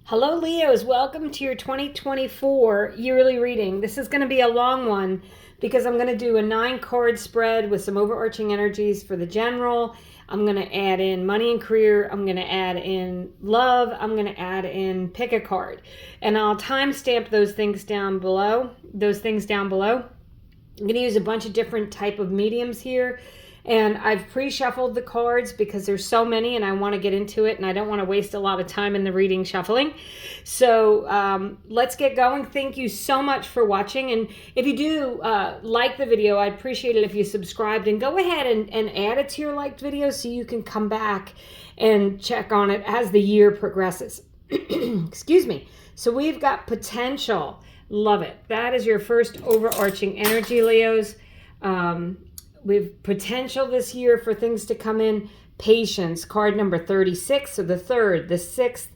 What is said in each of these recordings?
Hello Leos, welcome to your 2024 yearly reading. This is going to be a long one because I'm going to do a 9-card spread with some overarching energies for the general. I'm going to add in money and career. I'm going to add in love. I'm going to add in pick a card. And I'll timestamp those things down below. I'm going to use a bunch of different type of mediums here. And I've pre-shuffled the cards because there's so many and I want to get into it and I don't want to waste a lot of time in the reading shuffling. So let's get going. Thank you so much for watching. And if you do like the video, I'd appreciate it if you subscribed and go ahead and add it to your liked video so you can come back and check on it as the year progresses. Excuse me. So we've got potential. Love it. That is your first overarching energy, Leos. We've potential this year for things to come in. Patience, card number 36, so the 3rd, the 6th,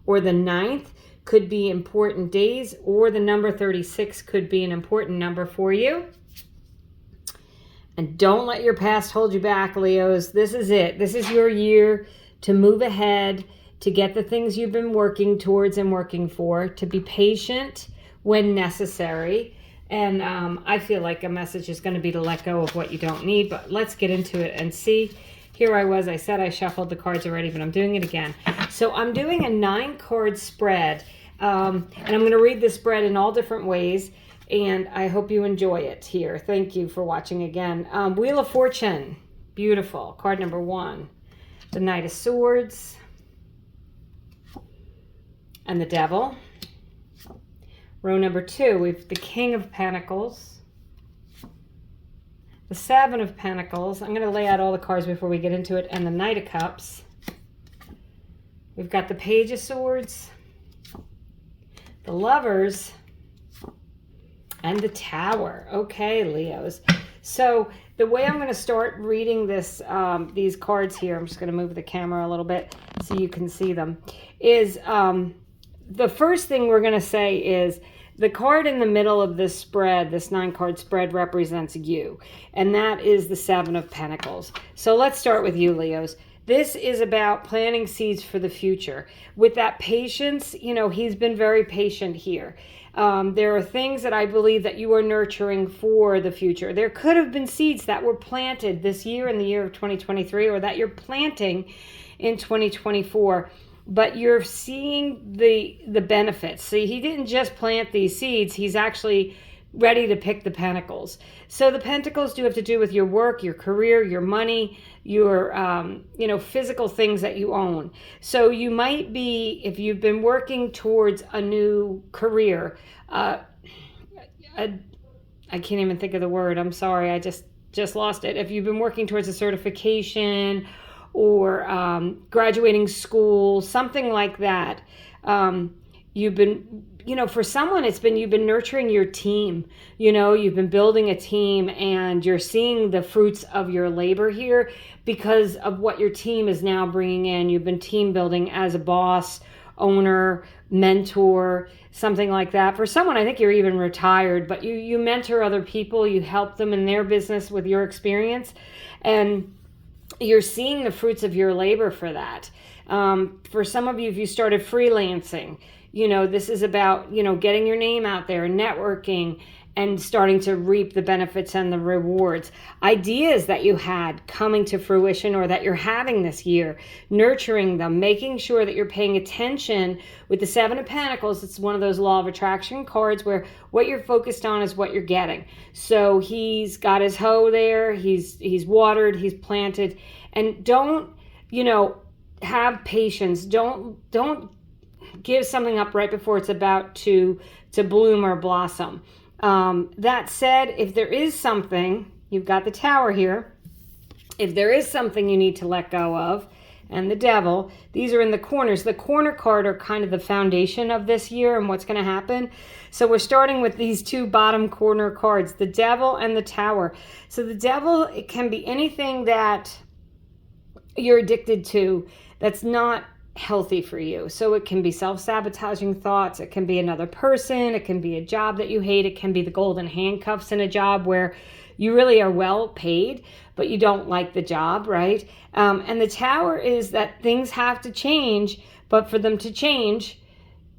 or the 9th could be important days, or the number 36 could be an important number for you. And don't let your past hold you back, Leos. This is it. This is your year to move ahead, to get the things you've been working towards and working for, to be patient when necessary. And I feel like a message is going to be to let go of what you don't need. But let's get into it and see. Here I said I shuffled the cards already, but I'm doing it again. So I'm doing a 9-card spread. And I'm going to read the spread in all different ways. And I hope you enjoy it here. Thank you for watching again. Wheel of Fortune. Beautiful. Card number 1. The Knight of Swords. And the Devil. Row number 2, we have the King of Pentacles, the 7 of Pentacles. I'm going to lay out all the cards before we get into it, and the Knight of Cups. We've got the Page of Swords, the Lovers, and the Tower. Okay, Leos. So the way I'm going to start reading this, these cards here, I'm just going to move the camera a little bit so you can see them, is the first thing we're going to say is the card in the middle of this spread, this 9-card spread, represents you. And that is the 7 of Pentacles. So let's start with you, Leos. This is about planting seeds for the future. With that patience, you know, he's been very patient here. There are things that I believe that you are nurturing for the future. There could have been seeds that were planted this year in the year of 2023 or that you're planting in 2024. But you're seeing the benefits. See, he didn't just plant these seeds. He's actually ready to pick the pentacles. So the pentacles do have to do with your work, your career, your money, your, physical things that you own. So you might be, if you've been working towards a new career, I can't even think of the word. I'm sorry. I just lost it. If you've been working towards a certification or graduating school, something like that. You've been, for someone, you've been nurturing your team. You've been building a team and you're seeing the fruits of your labor here because of what your team is now bringing in. You've been team building as a boss, owner, mentor, something like that. For someone, I think you're even retired, but you mentor other people, you help them in their business with your experience, and you're seeing the fruits of your labor for that. For some of you, if you started freelancing, this is about, getting your name out there, networking, and starting to reap the benefits and the rewards. Ideas that you had coming to fruition or that you're having this year, nurturing them, making sure that you're paying attention. With the 7 of Pentacles, it's one of those law of attraction cards where what you're focused on is what you're getting. So he's got his hoe there, he's watered, he's planted, and don't, have patience. Don't give something up right before it's about to bloom or blossom. That said, if there is something, you've got the Tower here. If there is something you need to let go of, and the Devil, these are in the corners. The corner card are kind of the foundation of this year and what's going to happen. So we're starting with these 2 bottom corner cards, the Devil and the Tower. So the Devil, it can be anything that you're addicted to that's not healthy for you. So it can be self-sabotaging thoughts, it can be another person, it can be a job that you hate, it can be the golden handcuffs in a job where you really are well paid, but you don't like the job, right? And the Tower is that things have to change, but for them to change,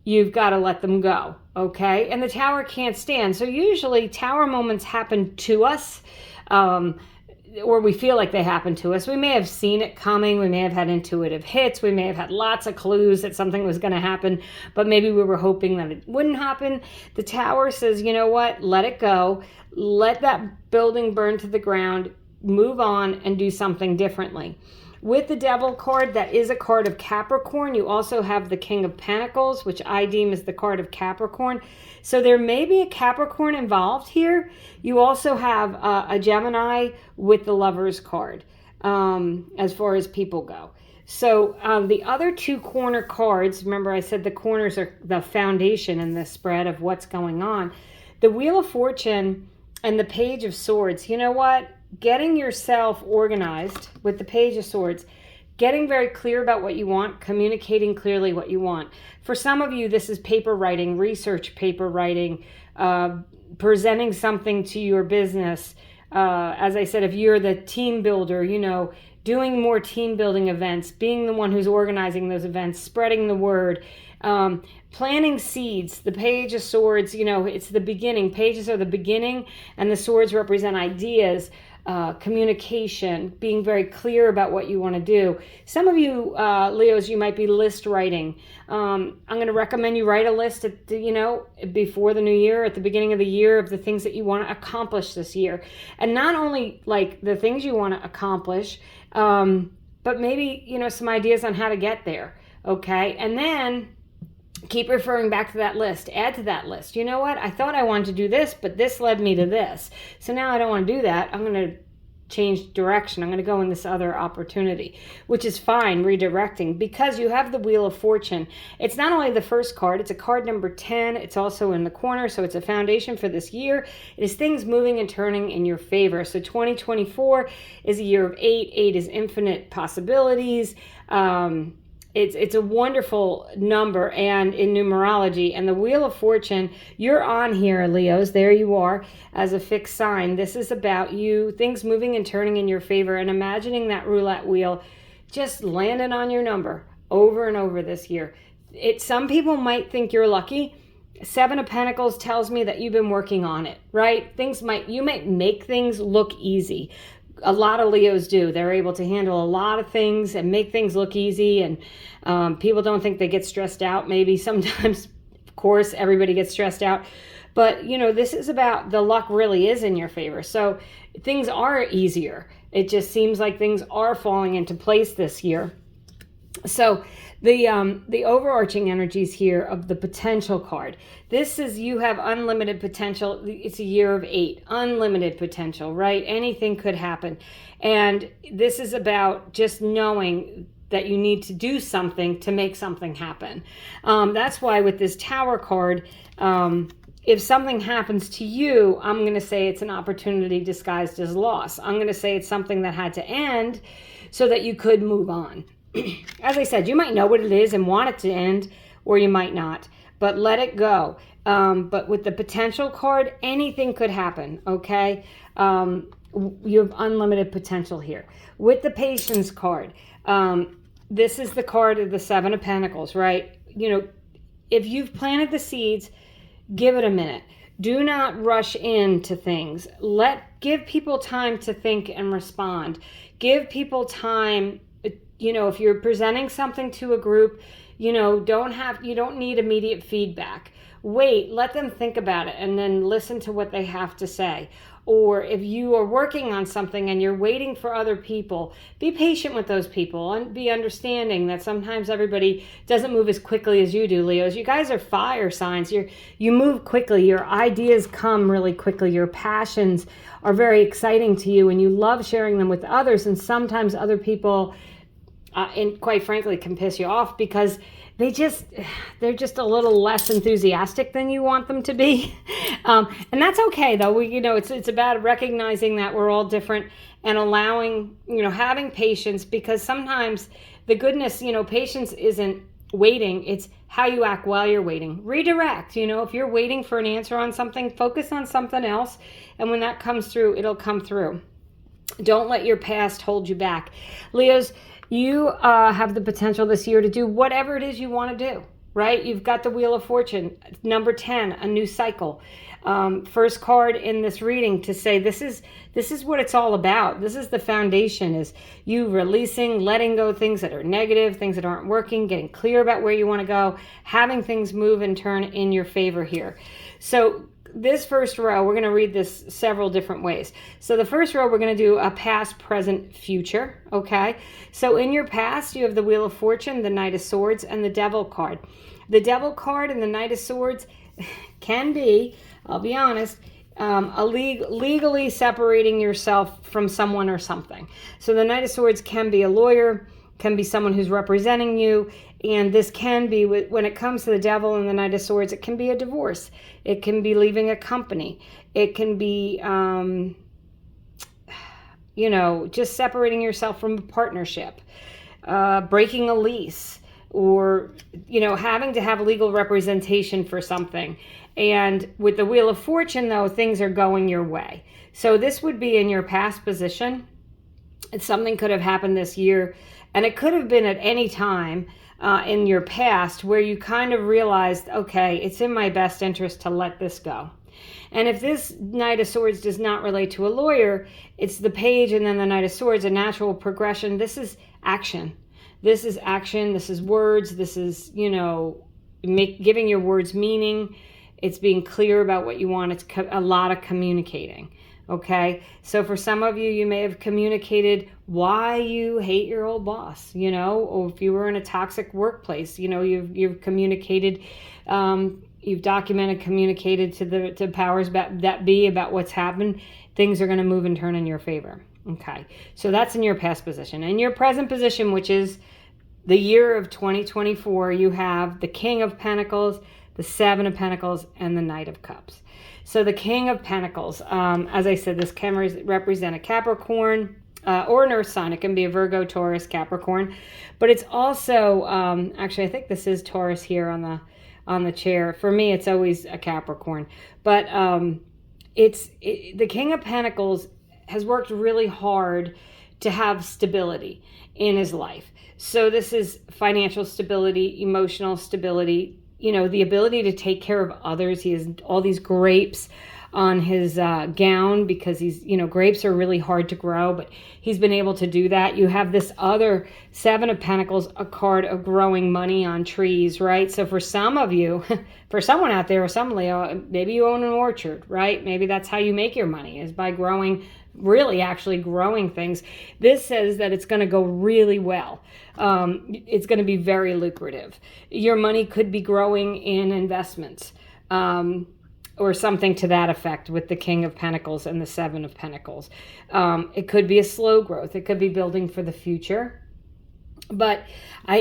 you've got to let them go, okay? And the Tower can't stand. So usually Tower moments happen to us, or we feel like they happen to us. We may have seen it coming. We may have had intuitive hits. We may have had lots of clues that something was going to happen, but maybe we were hoping that it wouldn't happen. The Tower says, you know what? Let it go. Let that building burn to the ground. Move on and do something differently. With the Devil card, that is a card of Capricorn. You also have the King of Pentacles, which I deem as the card of Capricorn. So there may be a Capricorn involved here. You also have a Gemini with the Lovers card, as far as people go. So the other two corner cards, remember I said the corners are the foundation in the spread of what's going on. The Wheel of Fortune and the Page of Swords. You know what? Getting yourself organized with the Page of Swords, getting very clear about what you want, communicating clearly what you want. For some of you, this is paper writing, research paper writing, presenting something to your business. As I said, if you're the team builder, you know, doing more team building events, being the one who's organizing those events, spreading the word, planting seeds. The Page of Swords, you know, it's the beginning. Pages are the beginning, and the swords represent ideas. Communication, being very clear about what you want to do. Some of you, Leos, you might be list writing. I'm going to recommend you write a list at the, you know, before the new year, at the beginning of the year, of the things that you want to accomplish this year. And not only like the things you want to accomplish, but maybe, you know, some ideas on how to get there. Okay. And then keep referring back to that list. Add to that list. You know what? I thought I wanted to do this, but this led me to this. So now I don't want to do that. I'm going to change direction. I'm going to go in this other opportunity, which is fine, redirecting, because you have the Wheel of Fortune. It's not only the first card, it's a card number 10. It's also in the corner, so it's a foundation for this year. It is things moving and turning in your favor. So 2024 is a year of 8. 8 is infinite possibilities. It's a wonderful number, and in numerology. And the Wheel of Fortune, you're on here, Leos. There you are as a fixed sign. This is about you, things moving and turning in your favor, and imagining that roulette wheel just landing on your number over and over this year. Some people might think you're lucky. 7 of Pentacles tells me that you've been working on it, right? You might make things look easy. A lot of Leos do. They're able to handle a lot of things and make things look easy. And people don't think they get stressed out. Maybe sometimes, of course, everybody gets stressed out. But, you know, this is about the luck really is in your favor. So things are easier. It just seems like things are falling into place this year. So the overarching energies here of the potential card. This is, you have unlimited potential. It's a year of 8, unlimited potential, right? Anything could happen. And this is about just knowing that you need to do something to make something happen. That's why with this Tower card, if something happens to you, I'm going to say it's an opportunity disguised as loss. I'm going to say it's something that had to end so that you could move on. As I said, you might know what it is and want it to end, or you might not, but let it go. But with the potential card, anything could happen, okay? You have unlimited potential here. With the Patience card, this is the card of the 7 of Pentacles, right? You know, if you've planted the seeds, give it a minute. Do not rush into things. Give people time to think and respond. Give people time. You know, if you're presenting something to a group, you know, you don't need immediate feedback. Wait, let them think about it and then listen to what they have to say. Or if you are working on something and you're waiting for other people, be patient with those people and be understanding that sometimes everybody doesn't move as quickly as you do, Leos. You guys are fire signs. You move quickly. Your ideas come really quickly. Your passions are very exciting to you and you love sharing them with others. And sometimes other people, and quite frankly, can piss you off because they're just a little less enthusiastic than you want them to be. And that's okay, though. It's about recognizing that we're all different and allowing, having patience, because sometimes the goodness, patience isn't waiting. It's how you act while you're waiting. Redirect, if you're waiting for an answer on something, focus on something else. And when that comes through, it'll come through. Don't let your past hold you back. Leos, you have the potential this year to do whatever it is you want to do. right? You've got the Wheel of Fortune. Number 10, a new cycle. First card in this reading to say this is what it's all about. This is the foundation, is you releasing, letting go things that are negative, things that aren't working, getting clear about where you want to go, having things move and turn in your favor here. So this first row, we're going to read this several different ways. So the first row, we're going to do a past, present, future, okay? So in your past, you have the Wheel of Fortune, the Knight of Swords, and the Devil card. The Devil card and the Knight of Swords can be, I'll be honest, legally separating yourself from someone or something. So the Knight of Swords can be a lawyer, can be someone who's representing you, and this can be, when it comes to the Devil and the Knight of Swords, it can be a divorce. It can be leaving a company. It can be, just separating yourself from a partnership, breaking a lease, or, having to have legal representation for something. And with the Wheel of Fortune, though, things are going your way. So this would be in your past position. Something could have happened this year, and it could have been at any time in your past where you kind of realized, okay, it's in my best interest to let this go. And if this Knight of Swords does not relate to a lawyer, it's the Page and then the Knight of Swords, a natural progression. This is action. This is action. This is words. This is, giving your words meaning. It's being clear about what you want. It's a lot of communicating. Okay, so for some of you, you may have communicated why you hate your old boss, or if you were in a toxic workplace, you've communicated, you've documented, communicated to powers that be about what's happened. Things are going to move and turn in your favor. Okay, so that's in your past position. In your present position, which is the year of 2024, you have the King of Pentacles, the Seven of Pentacles, and the Knight of Cups. So the King of Pentacles, as I said, this can represent a Capricorn or an Earth sign. It can be a Virgo, Taurus, Capricorn. But it's also, actually, I think this is Taurus here on the chair. For me, it's always a Capricorn. But the King of Pentacles has worked really hard to have stability in his life. So this is financial stability, emotional stability, the ability to take care of others. He has all these grapes on his gown because grapes are really hard to grow, but he's been able to do that. You have this other Seven of Pentacles, a card of growing money on trees, right? So for some of you, for someone out there, or some Leo, maybe you own an orchard, right? Maybe that's how you make your money, is by actually growing things. This says that it's going to go really well. It's going to be very lucrative. Your money could be growing in investments, or something to that effect with the King of Pentacles and the Seven of Pentacles. It could be a slow growth. It could be building for the future. But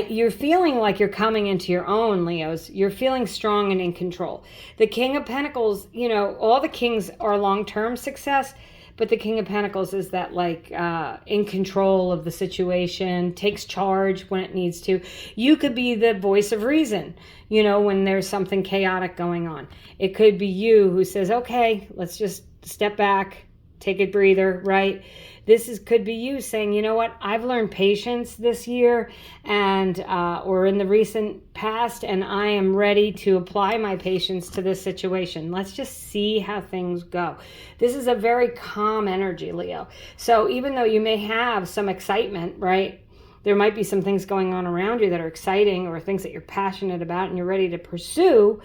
you're feeling like you're coming into your own, Leos. You're feeling strong and in control. The King of Pentacles, all the kings are long-term success, but the King of Pentacles is that in control of the situation, takes charge when it needs to. You could be the voice of reason, when there's something chaotic going on. It could be you who says, okay, let's just step back, take a breather, right? Could be you saying, you know what, I've learned patience this year and or in the recent past, and I am ready to apply my patience to this situation. Let's just see how things go. This is a very calm energy, Leo. So even though you may have some excitement, right, there might be some things going on around you that are exciting or things that you're passionate about and you're ready to pursue,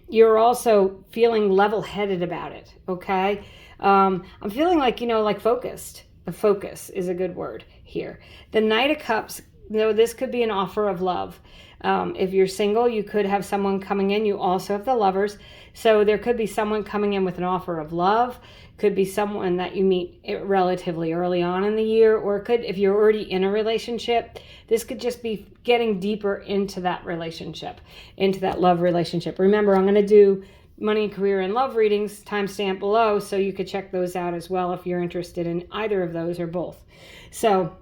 you're also feeling level-headed about it, okay? I'm feeling like focused. The focus is a good word here. The Knight of Cups, this could be an offer of love. If you're single, you could have someone coming in. You also have the Lovers. So there could be someone coming in with an offer of love. Could be someone that you meet relatively early on in the year, or it could, if you're already in a relationship, this could just be getting deeper into that relationship, into that love relationship. Remember, I'm going to do money, career, and love readings, timestamp below, so you could check those out as well if you're interested in either of those or both. So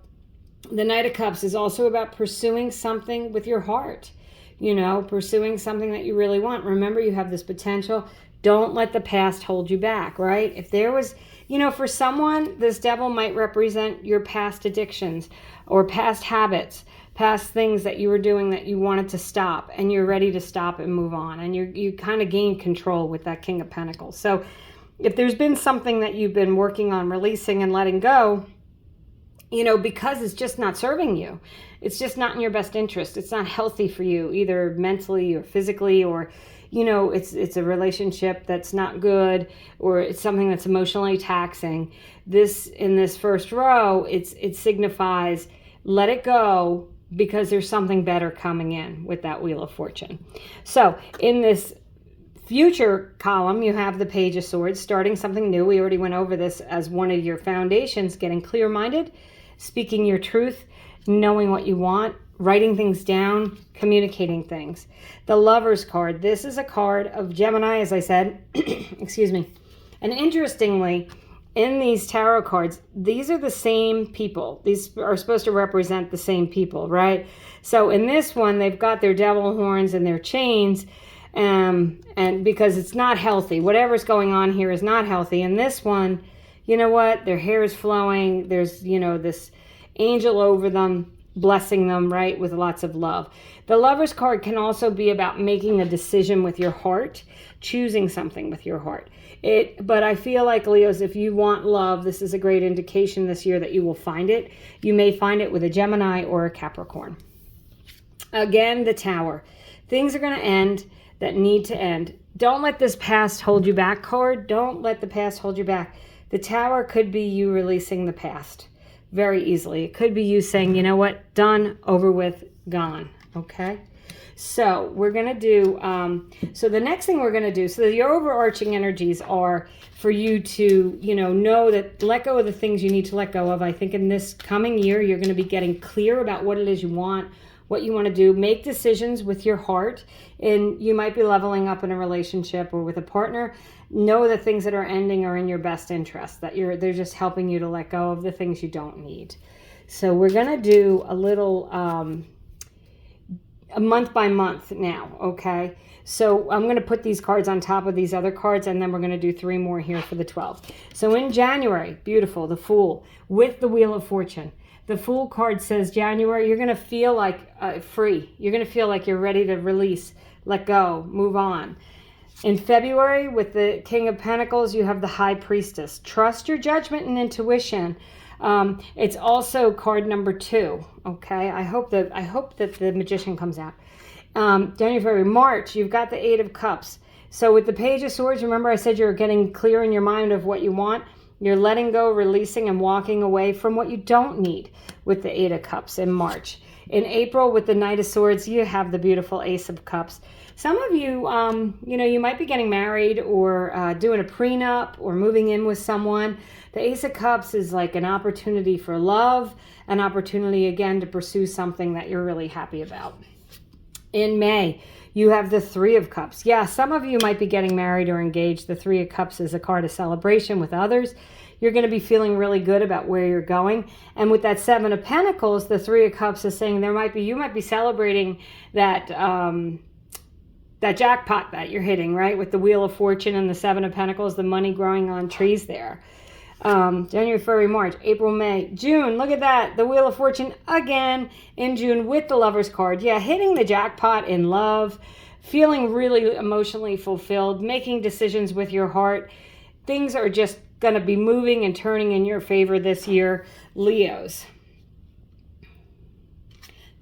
the Knight of Cups is also about pursuing something with your heart, pursuing something that you really want. Remember, you have this potential. Don't let the past hold you back, right? If there was For someone, this devil might represent your past addictions or past habits, past things that you were doing that you wanted to stop, and you're ready to stop and move on. And you kind of gain control with that King of Pentacles. So if there's been something that you've been working on releasing and letting go, because it's just not serving you, it's just not in your best interest, it's not healthy for you, either mentally or physically, or it's a relationship that's not good, or it's something that's emotionally taxing. In this first row, it signifies let it go, because there's something better coming in with that Wheel of Fortune. So in this future column, you have the Page of Swords, starting something new. We already went over this as one of your foundations, getting clear-minded, speaking your truth, knowing what you want, writing things down, communicating things. The Lover's card. This is a card of Gemini, as I said. Excuse me. And interestingly, in these tarot cards, these are the same people. These are supposed to represent the same people, right? So in this one, they've got their devil horns and their chains, and because it's not healthy. Whatever's going on here is not healthy. In this one, you know what? Their hair is flowing. There's, this angel over them, blessing them, right, with lots of love. The Lover's card can also be about making a decision with your heart, choosing something with your heart. But I feel like, Leos, if you want love, this is a great indication this year that you will find it. You may find it with a Gemini or a Capricorn. Again, the Tower. Things are going to end that need to end. Don't let this past hold you back card. Don't let the past hold you back. The Tower could be you releasing the past very easily. It could be you saying, you know what, done, over with, gone. Okay? So we're going to do, so the next thing we're going to do, so your overarching energies are for you to, know that let go of the things you need to let go of. I think in this coming year, you're going to be getting clear about what it is you want, what you want to do. Make decisions with your heart, and you might be leveling up in a relationship or with a partner. Know that things that are ending are in your best interest, that they're just helping you to let go of the things you don't need. So we're going to do a little, a month by month now, okay? So I'm going to put these cards on top of these other cards, and then we're going to do 3 more here for the 12th. So in January, beautiful, the Fool with the Wheel of Fortune. The Fool card says January, you're going to feel like free. You're going to feel like you're ready to release, let go, move on. In February, with the King of Pentacles, you have the High Priestess. Trust your judgment and intuition. It's also card number 2. Okay, I hope that the Magician comes out. January, March, you've got the 8 of Cups. So with the Page of Swords, remember I said you're getting clear in your mind of what you want. You're letting go, releasing, and walking away from what you don't need with the 8 of Cups in March. In April, with the Knight of Swords, you have the beautiful Ace of Cups. Some of you, you might be getting married or doing a prenup or moving in with someone. The Ace of Cups is like an opportunity for love, an opportunity, again, to pursue something that you're really happy about. In May, you have the 3 of Cups. Yeah, some of you might be getting married or engaged. The 3 of Cups is a card of celebration with others. You're going to be feeling really good about where you're going. And with that 7 of Pentacles, the 3 of Cups is saying you might be celebrating that that jackpot that you're hitting, right? With the Wheel of Fortune and the 7 of Pentacles, the money growing on trees there. January, February, March, April, May, June. Look at that. The Wheel of Fortune again in June with the Lover's card. Yeah, hitting the jackpot in love, feeling really emotionally fulfilled, making decisions with your heart. Things are just going to be moving and turning in your favor this year, Leos.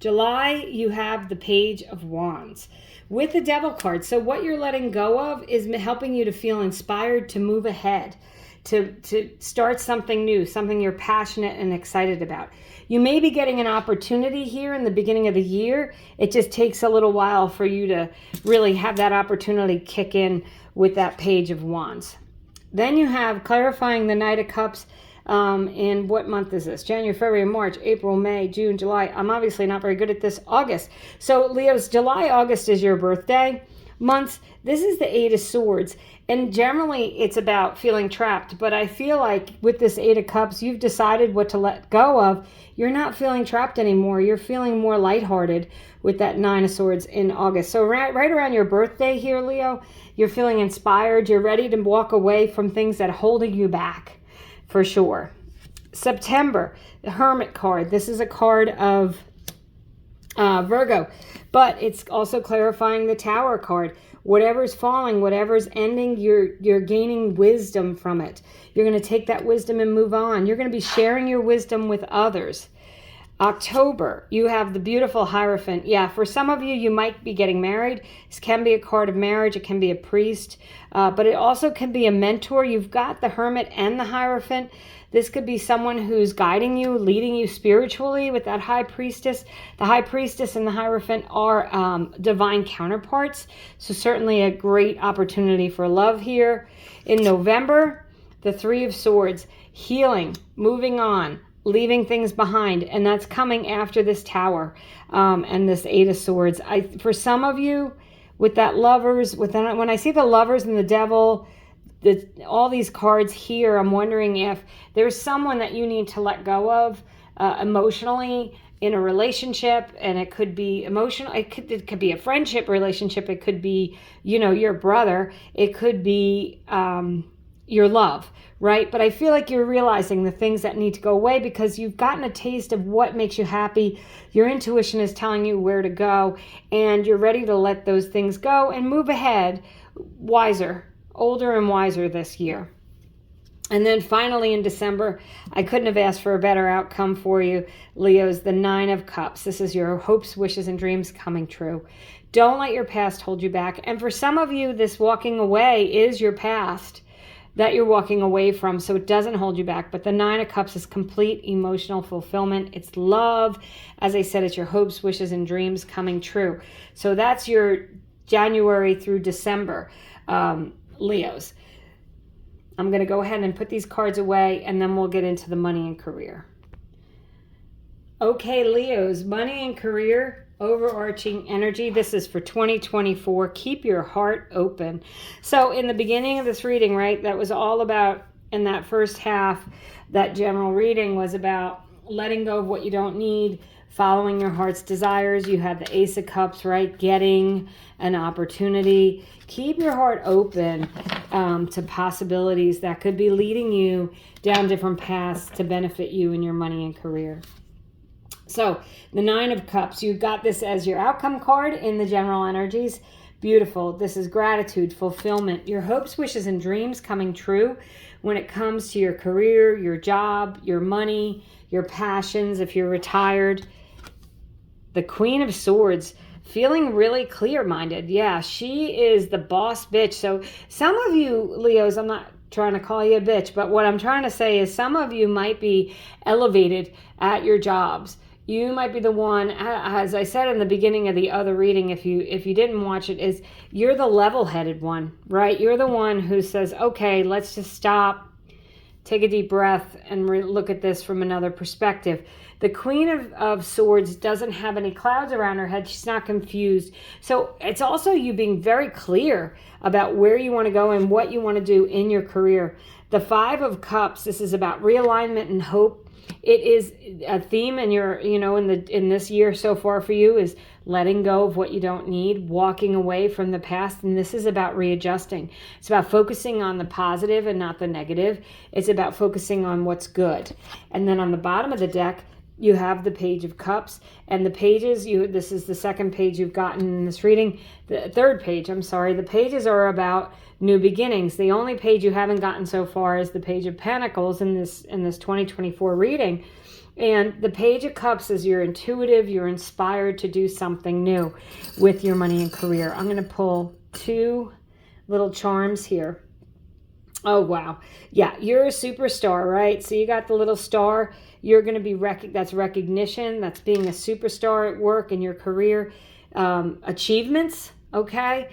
July, you have the Page of Wands with the Devil card. So what you're letting go of is helping you to feel inspired to move ahead, to start something new, something you're passionate and excited about. You may be getting an opportunity here in the beginning of the year. It just takes a little while for you to really have that opportunity kick in with that Page of Wands. Then you have clarifying the Knight of Cups. In what month is this? January, February, March, April, May, June, July. I'm obviously not very good at this. August. So Leo's July, August is your birthday months. This is the 8 of Swords. And generally it's about feeling trapped. But I feel like with this 8 of Cups, you've decided what to let go of. You're not feeling trapped anymore. You're feeling more lighthearted with that 9 of Swords in August. So right around your birthday here, Leo, you're feeling inspired. You're ready to walk away from things that are holding you back. for sure. September, the Hermit card. This is a card of Virgo, but it's also clarifying the Tower card. Whatever's falling, whatever's ending, you're gaining wisdom from it. You're going to take that wisdom and move on. You're going to be sharing your wisdom with others. October, you have the beautiful Hierophant. Yeah, for some of you, you might be getting married. This can be a card of marriage. It can be a priest, but it also can be a mentor. You've got the Hermit and the Hierophant. This could be someone who's guiding you, leading you spiritually with that High Priestess. The High Priestess and the Hierophant are divine counterparts, so certainly a great opportunity for love here. In November, the Three of Swords, healing, moving on, leaving things behind, and that's coming after this Tower and this Eight of Swords. For some of you, with that Lovers, when I see the Lovers and the Devil, all these cards here, I'm wondering if there's someone that you need to let go of emotionally in a relationship, and it could be emotional. It could be a friendship relationship. It could be, your brother. It could be your love, right? But I feel like you're realizing the things that need to go away because you've gotten a taste of what makes you happy. Your intuition is telling you where to go, and you're ready to let those things go and move ahead wiser, older and wiser this year. And then finally in December, I couldn't have asked for a better outcome for you, Leos, the Nine of Cups. This is your hopes, wishes, and dreams coming true. Don't let your past hold you back. And for some of you, this walking away is your past that you're walking away from, so it doesn't hold you back. But the Nine of Cups is complete emotional fulfillment. It's love. As I said, it's your hopes, wishes, and dreams coming true. So that's your January through December, Leos. I'm going to go ahead and put these cards away, and then we'll get into the money and career. Okay, Leos, money and career, overarching energy. This is for 2024. Keep your heart open. So in the beginning of this reading, right, that was all about, in that first half, that general reading was about letting go of what you don't need, following your heart's desires. You had the Ace of Cups, right, getting an opportunity. Keep your heart open to possibilities that could be leading you down different paths to benefit you in your money and career. So the Nine of Cups, you got this as your outcome card in the general energies. Beautiful. This is gratitude, fulfillment, your hopes, wishes, and dreams coming true when it comes to your career, your job, your money, your passions, if you're retired. The Queen of Swords, feeling really clear-minded. Yeah, she is the boss bitch. So some of you, Leos, I'm not trying to call you a bitch, but what I'm trying to say is some of you might be elevated at your jobs. You might be the one, as I said in the beginning of the other reading, if you didn't watch it, is you're the level-headed one, right? You're the one who says, okay, let's just stop, take a deep breath, and look at this from another perspective. The Queen of Swords doesn't have any clouds around her head. She's not confused. So it's also you being very clear about where you want to go and what you want to do in your career. The Five of Cups, this is about realignment and hope. It is a theme in your, in this year so far for you is letting go of what you don't need, walking away from the past. And this is about readjusting. It's about focusing on the positive and not the negative. It's about focusing on what's good. And then on the bottom of the deck, you have the Page of Cups, and the pages, this is the second page you've gotten in this reading, the third page, the pages are about new beginnings. The only page you haven't gotten so far is the Page of Pentacles in this 2024 reading. And the Page of Cups is you're intuitive, you're inspired to do something new with your money and career. I'm going to pull two little charms here. Oh, wow. Yeah, you're a superstar, right? So you got the little star. You're going to be, that's recognition. That's being a superstar at work in your career. Achievements, okay?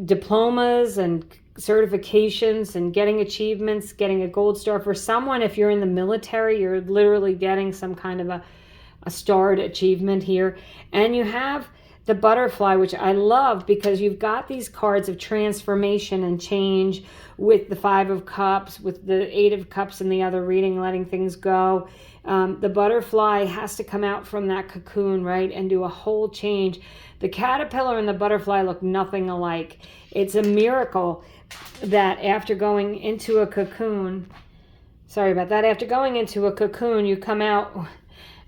Diplomas and certifications and getting achievements, getting a gold star. For someone, if you're in the military, you're literally getting some kind of a starred achievement here. And you have the butterfly, which I love because you've got these cards of transformation and change with the Five of Cups, with the Eight of Cups in the other reading, letting things go. The butterfly has to come out from that cocoon, right, and do a whole change. The caterpillar and the butterfly look nothing alike. It's a miracle that after going into a cocoon sorry about that, after going into a cocoon, you come out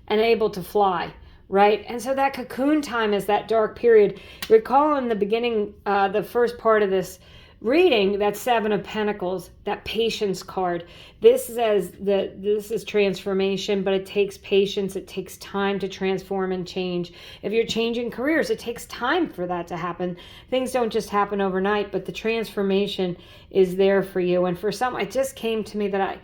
and able to fly, right? And so that cocoon time is that dark period. Recall in the beginning, the first part of this reading, that Seven of Pentacles, that patience card. This is transformation, but it takes patience. It takes time to transform and change. If you're changing careers, it takes time for that to happen. Things don't just happen overnight, but the transformation is there for you. And for some, it just came to me that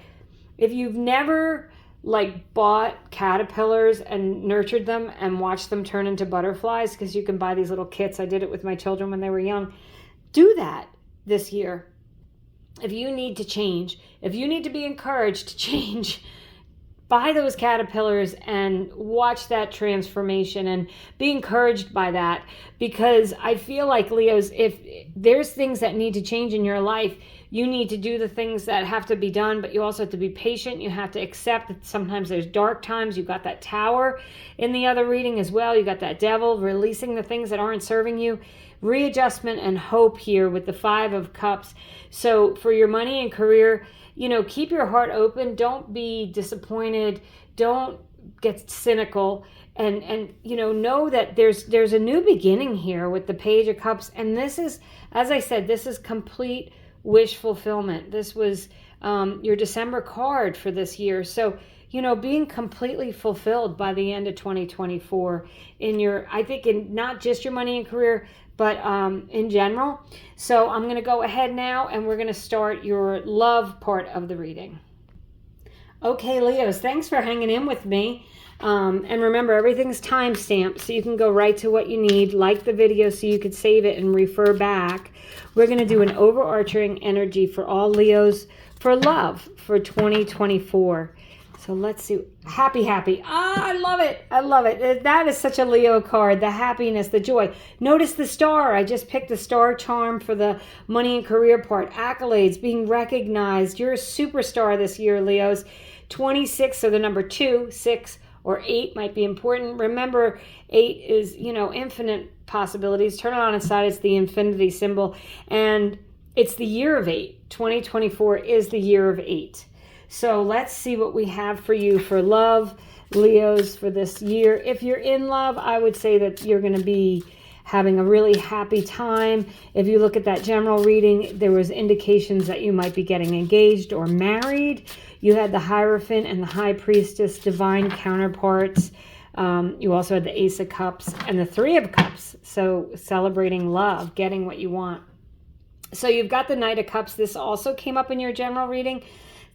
if you've never like bought caterpillars and nurtured them and watched them turn into butterflies, because you can buy these little kits. I did it with my children when they were young. Do that this year. If you need to change, if you need to be encouraged to change, buy those caterpillars and watch that transformation and be encouraged by that. Because I feel like, Leos, if there's things that need to change in your life, you need to do the things that have to be done, but you also have to be patient. You have to accept that sometimes there's dark times. You got that Tower in the other reading as well. You got that Devil releasing the things that aren't serving you. Readjustment and hope here with the Five of Cups. So for your money and career, keep your heart open. Don't be disappointed. Don't get cynical. And know that there's a new beginning here with the Page of Cups. And this is, as I said, this is complete wish fulfillment. This was your December card for this year. So, being completely fulfilled by the end of 2024 in not just your money and career, but in general. So I'm going to go ahead now and we're going to start your love part of the reading. Okay, Leos, thanks for hanging in with me. And remember, everything's timestamped, so you can go right to what you need, like the video so you could save it and refer back. We're going to do an overarching energy for all Leos for love for 2024. So let's see. Happy. I love it. I love it. That is such a Leo card. The happiness, the joy. Notice the star. I just picked the star charm for the money and career part. Accolades, being recognized. You're a superstar this year, Leos. 26, so the number 2, 6, or 8 might be important. Remember, 8 is, infinite possibilities. Turn it on its side. It's the infinity symbol. And it's the year of 8. 2024 is the year of 8. So let's see what we have for you for love, Leos, for this year. If you're in love, I would say that you're going to be having a really happy time. If you look at that general reading, there was indications that you might be getting engaged or married. You had the Hierophant and the High Priestess, divine counterparts. You also had the Ace of Cups and the Three of Cups. So celebrating love, getting what you want. So you've got the Knight of Cups. This also came up in your general reading.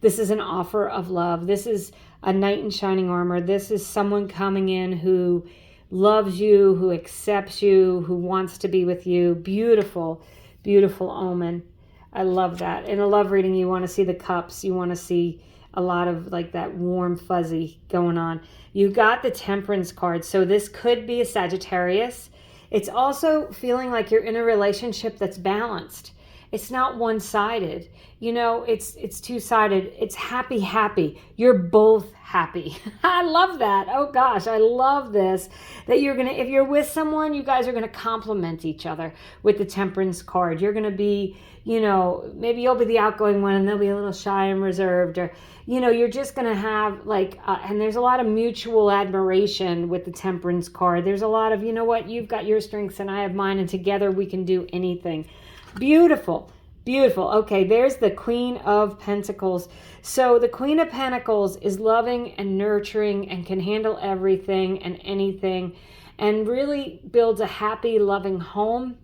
This is an offer of love. This is a knight in shining armor. This is someone coming in who loves you, who accepts you, who wants to be with you. Beautiful, beautiful omen. I love that. In a love reading, you want to see the cups. You want to see a lot of like that warm fuzzy going on. You got the Temperance card. So this could be a Sagittarius. It's also feeling like you're in a relationship that's balanced. It's not one-sided. It's two-sided. It's happy. You're both happy. I love that. Oh gosh, I love this. That if you're with someone, you guys are going to complement each other with the Temperance card. You're going to be, maybe you'll be the outgoing one and they'll be a little shy and reserved, or, you're just going to have and there's a lot of mutual admiration with the Temperance card. There's a lot of, you've got your strengths and I have mine, and together we can do anything. Beautiful. Okay, there's the Queen of Pentacles. So the Queen of Pentacles is loving and nurturing and can handle everything and anything, and really builds a happy, loving home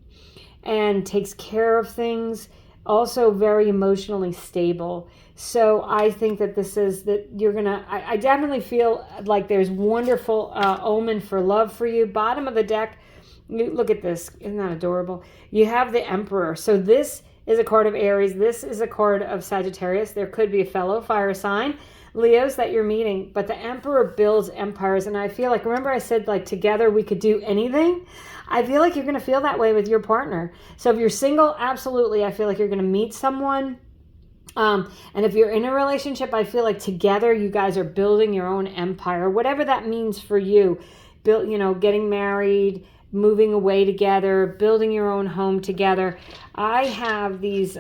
and takes care of things. Also very emotionally stable. So I think that this is that you're gonna, I definitely feel like there's wonderful omen for love for you. Bottom of the deck, look at this. Isn't that adorable? You have the Emperor. So this is a card of Aries. This is a card of Sagittarius. There could be a fellow fire sign, Leos, that you're meeting. But the Emperor builds empires. And I feel like, remember I said together we could do anything? I feel like you're going to feel that way with your partner. So if you're single, absolutely. I feel like you're going to meet someone. And if you're in a relationship, I feel like together you guys are building your own empire, whatever that means for you. Getting married, moving away together, building your own home together. I have these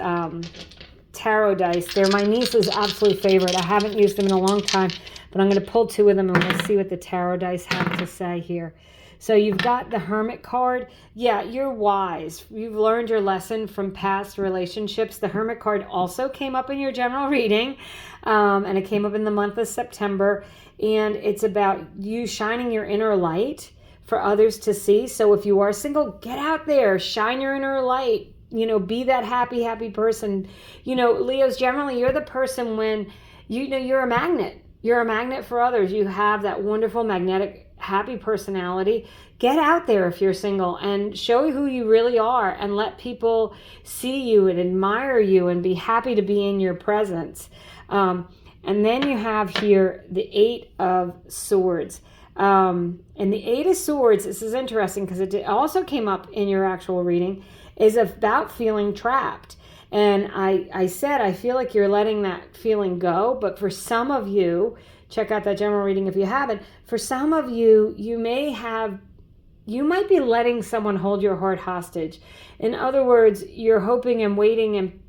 tarot dice. They're my niece's absolute favorite. I haven't used them in a long time, but I'm going to pull 2 of them and we'll see what the tarot dice have to say here. So you've got the Hermit card. Yeah, you're wise. You've learned your lesson from past relationships. The Hermit card also came up in your general reading, and it came up in the month of September. And it's about you shining your inner light for others to see. So if you are single, get out there, shine your inner light. Be that happy person. Leos, generally, you're the person when, you're a magnet. You're a magnet for others. You have that wonderful, magnetic, happy personality. Get out there if you're single and show who you really are and let people see you and admire you and be happy to be in your presence. And then you have here the 8 of Swords. And the 8 of Swords, this is interesting because it also came up in your actual reading, is about feeling trapped. And I said, I feel like you're letting that feeling go. But for some of you, check out that general reading if you haven't. For some of you, you might be letting someone hold your heart hostage. In other words, you're hoping and waiting and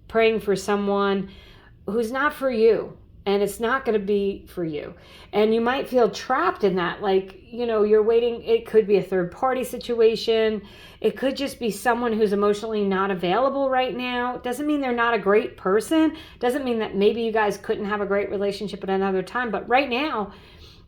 praying for someone who's not for you. And it's not going to be for you. And you might feel trapped in that. Like, you're waiting. It could be a third party situation. It could just be someone who's emotionally not available right now. It doesn't mean they're not a great person. It doesn't mean that maybe you guys couldn't have a great relationship at another time. But right now,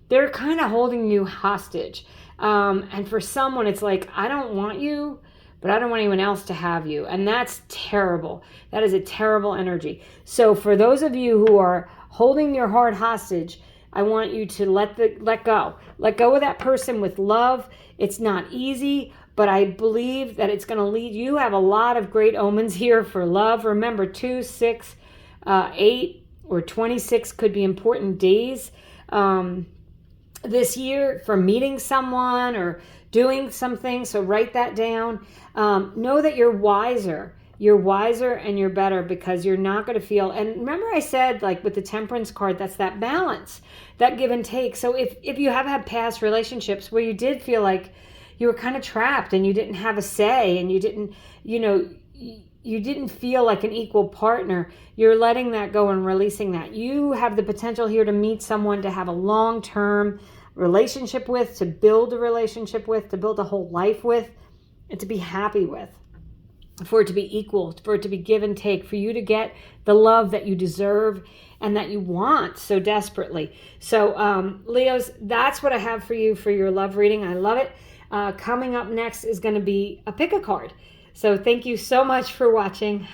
they're kind of holding you hostage. And for someone, it's like, I don't want you, but I don't want anyone else to have you. And that's terrible. That is a terrible energy. So for those of you who are holding your heart hostage, I want you to let go. Let go of that person with love. It's not easy, but I believe that it's going to lead. You have a lot of great omens here for love. Remember, 2, 6, 8, or 26 could be important days this year for meeting someone or doing something. So write that down. Know that you're wiser. You're wiser and you're better because you're not going to feel. And remember I said, like with the Temperance card, that's that balance, that give and take. So if you have had past relationships where you did feel like you were kind of trapped and you didn't have a say and you didn't, you didn't feel like an equal partner, you're letting that go and releasing that. You have the potential here to meet someone, to have a long-term relationship with, to build a relationship with, to build a whole life with, and to be happy with. For it to be equal, for it to be give and take, for you to get the love that you deserve and that you want so desperately. So Leos, that's what I have for you for your love reading. I love it. Coming up next is going to be a pick a card. So thank you so much for watching.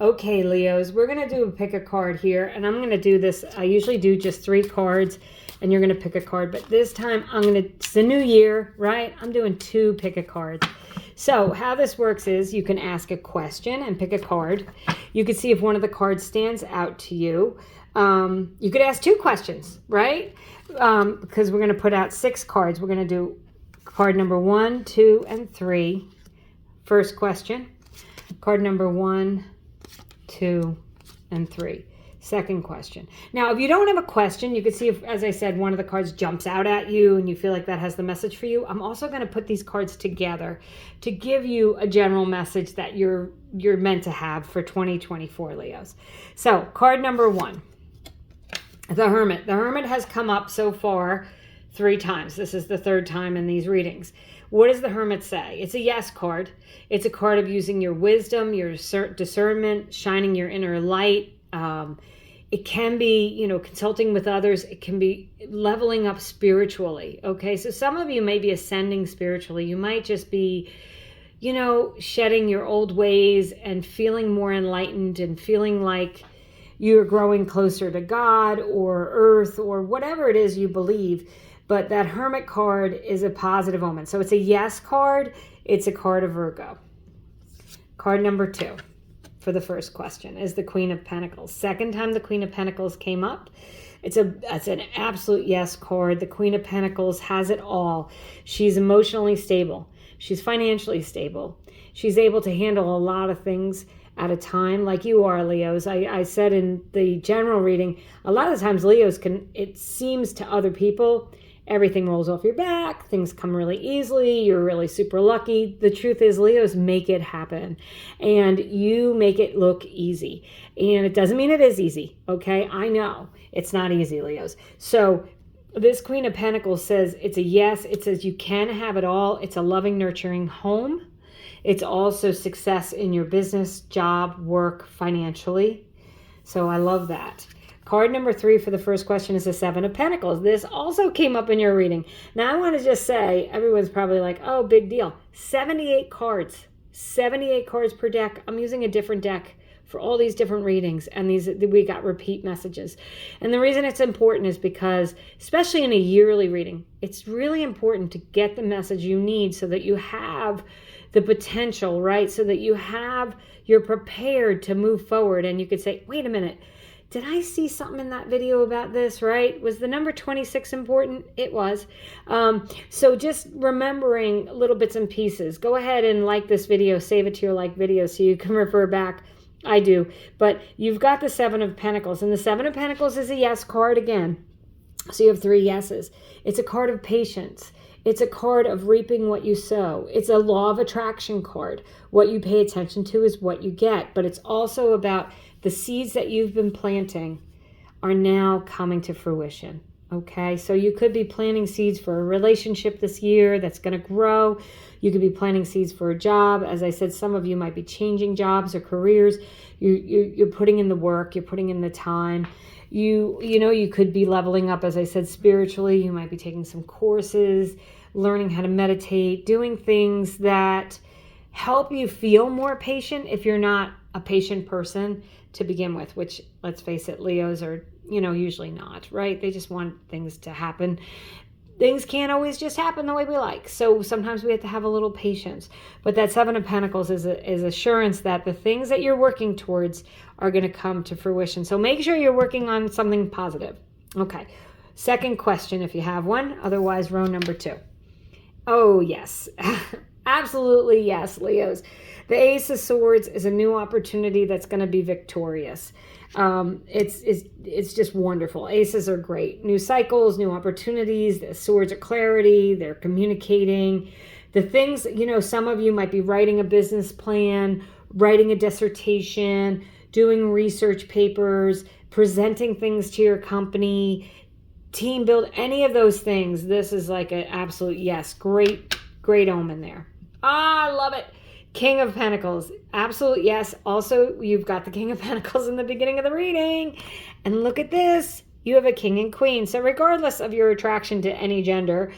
Okay, Leos, we're going to do a pick a card here, and I'm going to do this. I usually do just 3 cards, and you're going to pick a card. But this time, it's the new year, right? I'm doing 2 pick a cards. So how this works is you can ask a question and pick a card. You can see if one of the cards stands out to you. You could ask 2 questions, right? Because we're going to put out 6 cards. We're going to do card number 1, 2, and 3. First question. Card number 1, 2, and 3. Second question. Now, if you don't have a question, you can see if, as I said, one of the cards jumps out at you and you feel like that has the message for you. I'm also going to put these cards together to give you a general message that you're meant to have for 2024, Leos. So, card number 1, the Hermit. The Hermit has come up so far 3 times. This is the 3rd time in these readings. What does the Hermit say? It's a yes card. It's a card of using your wisdom, your discernment, shining your inner light. It can be, consulting with others. It can be leveling up spiritually. Okay. So some of you may be ascending spiritually. You might just be, shedding your old ways and feeling more enlightened and feeling like you're growing closer to God or earth or whatever it is you believe. But that Hermit card is a positive omen. So it's a yes card. It's a card of Virgo. Card number 2. For the first question is the Queen of Pentacles. Second time the Queen of Pentacles came up. It's an absolute yes card. The Queen of Pentacles has it all. She's emotionally stable. She's financially stable. She's able to handle a lot of things at a time like you are, Leos. I said in the general reading, a lot of times Leos it seems to other people everything rolls off your back, things come really easily, you're really super lucky. The truth is, Leos make it happen, and you make it look easy. And it doesn't mean it is easy, okay? I know it's not easy, Leos. So this Queen of Pentacles says it's a yes. It says you can have it all. It's a loving, nurturing home. It's also success in your business, job, work, financially. So I love that. Card number 3 for the first question is the 7 of Pentacles. This also came up in your reading. Now I want to just say, everyone's probably like, oh, big deal. 78 cards. 78 cards per deck. I'm using a different deck for all these different readings, and we got repeat messages. And the reason it's important is because, especially in a yearly reading, it's really important to get the message you need so that you have the potential, right? So that you're prepared to move forward, and you could say, wait a minute, did I see something in that video about this, right? Was the number 26 important? It was. So just remembering little bits and pieces. Go ahead and like this video, save it to your like video so you can refer back. I do. But you've got the 7 of Pentacles, and the 7 of Pentacles is a yes card again. So you have 3 yeses. It's a card of patience. It's a card of reaping what you sow. It's a law of attraction card. What you pay attention to is what you get. But it's also about the seeds that you've been planting are now coming to fruition. Okay, so you could be planting seeds for a relationship this year that's going to grow. You could be planting seeds for a job. As I said, some of you might be changing jobs or careers. You're putting in the work. You're putting in the time. You could be leveling up, as I said, spiritually. You might be taking some courses, learning how to meditate, doing things that help you feel more patient if you're not a patient person to begin with, which, let's face it, Leos are, usually not, right? They just want things to happen. Things can't always just happen the way we like. So sometimes we have to have a little patience. But that 7 of Pentacles is assurance that the things that you're working towards are going to come to fruition. So make sure you're working on something positive. Okay. Second question, if you have one. Otherwise, row number 2. Oh, yes. Absolutely yes, Leos. The Ace of Swords is a new opportunity that's going to be victorious. It's just wonderful. Aces are great. New cycles, new opportunities. The swords are clarity. They're communicating. The things, some of you might be writing a business plan, writing a dissertation, doing research papers, presenting things to your company, team build, any of those things. This is like an absolute yes. Great omen there. I love it. King of Pentacles. Absolute yes. Also, you've got the King of Pentacles in the beginning of the reading. And look at this. You have a king and queen. So regardless of your attraction to any gender,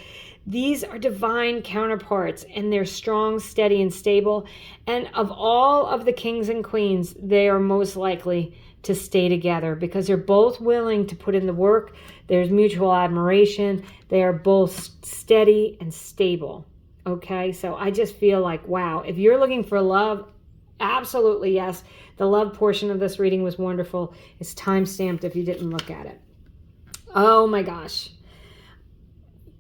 these are divine counterparts, and they're strong, steady, and stable. And of all of the kings and queens, they are most likely to stay together because they're both willing to put in the work. There's mutual admiration. They are both steady and stable. Okay, so I just feel like, wow, if you're looking for love, absolutely yes. The love portion of this reading was wonderful. It's time-stamped if you didn't look at it. Oh my gosh.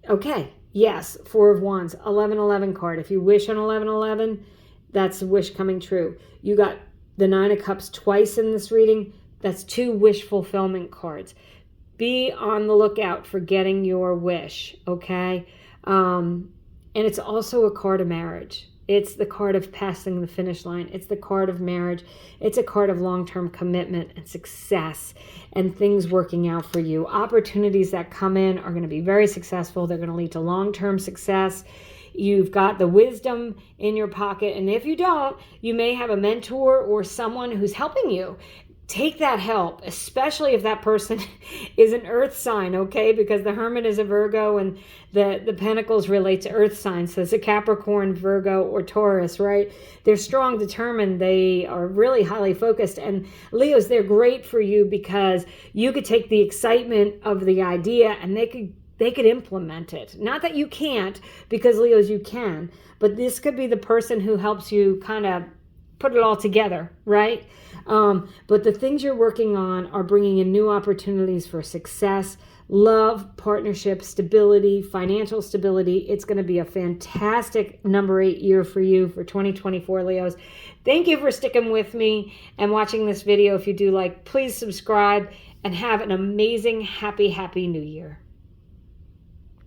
Okay, yes, 4 of Wands, 1111 card. If you wish on 1111, that's a wish coming true. You got the 9 of Cups twice in this reading. That's 2 wish fulfillment cards. Be on the lookout for getting your wish, okay? And it's also a card of marriage. It's the card of passing the finish line. It's the card of marriage. It's a card of long-term commitment and success and things working out for you. Opportunities that come in are going to be very successful. They're going to lead to long-term success. You've got the wisdom in your pocket. And if you don't, you may have a mentor or someone who's helping you. Take that help, especially if that person is an earth sign, okay? Because the Hermit is a Virgo and the Pentacles relate to earth signs. So it's a Capricorn, Virgo, or Taurus, right? They're strong, determined. They are really highly focused. And Leos, they're great for you because you could take the excitement of the idea and they could implement it. Not that you can't, because Leos, you can. But this could be the person who helps you kind of put it all together, right? But the things you're working on are bringing in new opportunities for success, love, partnership, stability, financial stability. It's going to be a fantastic number 8 year for you for 2024, Leos. Thank you for sticking with me and watching this video. If you do like, please subscribe and have an amazing, happy new year.